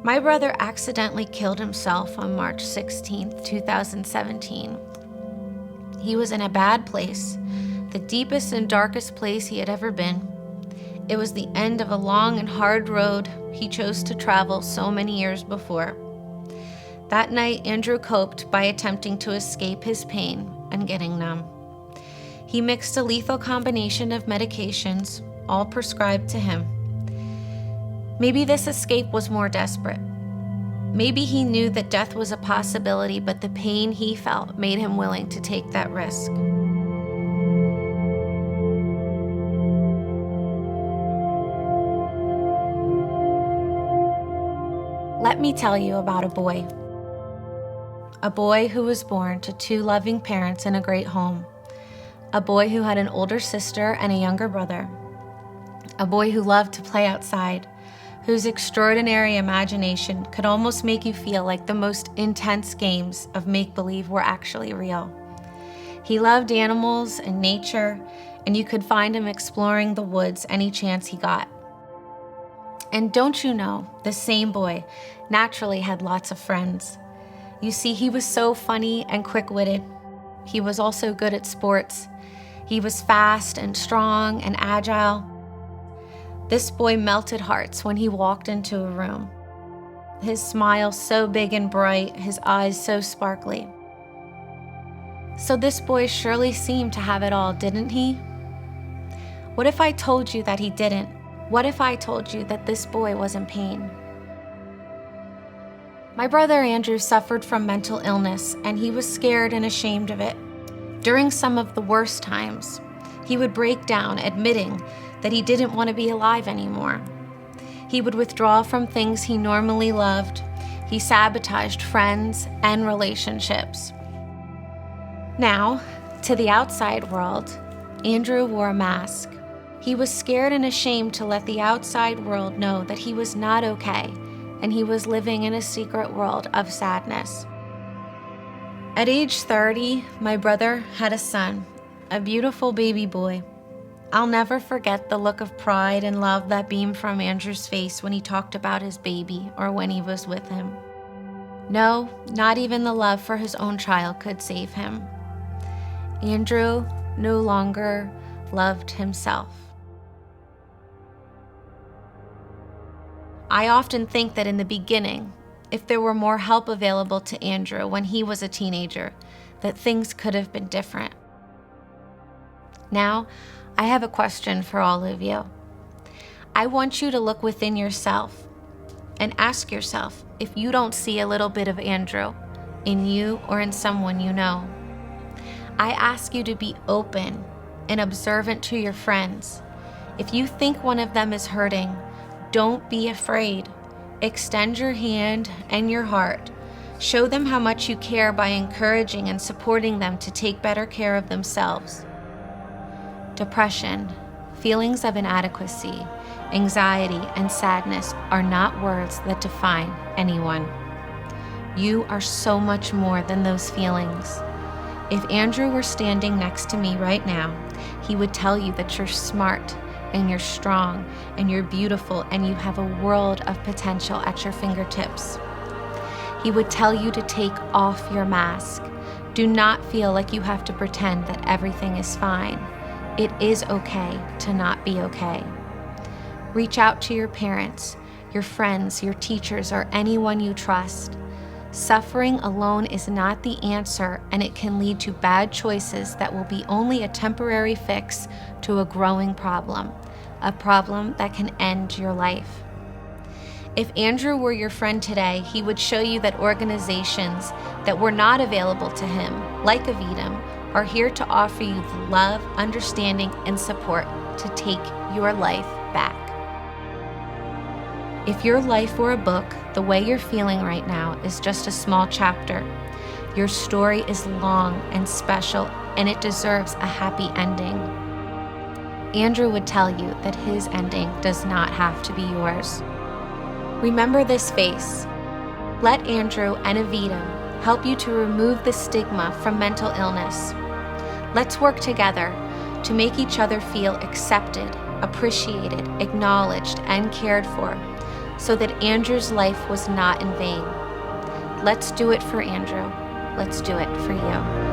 My brother accidentally killed himself on March 16th, 2017. He was in a bad place, the deepest and darkest place he had ever been. It was the end of a long and hard road he chose to travel so many years before. That night, Andrew coped by attempting to escape his pain and getting numb. He mixed a lethal combination of medications, all prescribed to him. Maybe this escape was more desperate. Maybe he knew that death was a possibility, but the pain he felt made him willing to take that risk. Let me tell you about a boy. A boy who was born to two loving parents in a great home. A boy who had an older sister and a younger brother. A boy who loved to play outside, whose extraordinary imagination could almost make you feel like the most intense games of make-believe were actually real. He loved animals and nature, and you could find him exploring the woods any chance he got. And don't you know, the same boy naturally had lots of friends. You see, he was so funny and quick-witted. He was also good at sports. He was fast and strong and agile. This boy melted hearts when he walked into a room. His smile so big and bright, his eyes so sparkly. So this boy surely seemed to have it all, didn't he? What if I told you that he didn't? What if I told you that this boy was in pain? My brother Andrew suffered from mental illness, and he was scared and ashamed of it. During some of the worst times, he would break down, admitting that he didn't want to be alive anymore. He would withdraw from things he normally loved. He sabotaged friends and relationships. Now, to the outside world, Andrew wore a mask. He was scared and ashamed to let the outside world know that he was not okay, and he was living in a secret world of sadness. At age 30, my brother had a son, a beautiful baby boy. I'll never forget the look of pride and love that beamed from Andrew's face when he talked about his baby or when he was with him. No, not even the love for his own child could save him. Andrew no longer loved himself. I often think that in the beginning, if there were more help available to Andrew when he was a teenager, that things could have been different. Now, I have a question for all of you. I want you to look within yourself and ask yourself if you don't see a little bit of Andrew in you or in someone you know. I ask you to be open and observant to your friends. If you think one of them is hurting, don't be afraid. Extend your hand and your heart. Show them how much you care by encouraging and supporting them to take better care of themselves. Depression, feelings of inadequacy, anxiety, and sadness are not words that define anyone. You are so much more than those feelings. If Andrew were standing next to me right now, he would tell you that you're smart and you're strong and you're beautiful and you have a world of potential at your fingertips. He would tell you to take off your mask. Do not feel like you have to pretend that everything is fine. It is okay to not be okay. Reach out to your parents, your friends, your teachers, or anyone you trust. Suffering alone is not the answer, and it can lead to bad choices that will be only a temporary fix to a growing problem, a problem that can end your life. If Andrew were your friend today, he would show you that organizations that were not available to him, like Avidum, are here to offer you the love, understanding, and support to take your life back. If your life were a book, the way you're feeling right now is just a small chapter. Your story is long and special, and it deserves a happy ending. Andrew would tell you that his ending does not have to be yours. Remember this face. Let Andrew and Avidum help you to remove the stigma from mental illness. Let's work together to make each other feel accepted, appreciated, acknowledged, and cared for, so that Andrew's life was not in vain. Let's do it for Andrew. Let's do it for you.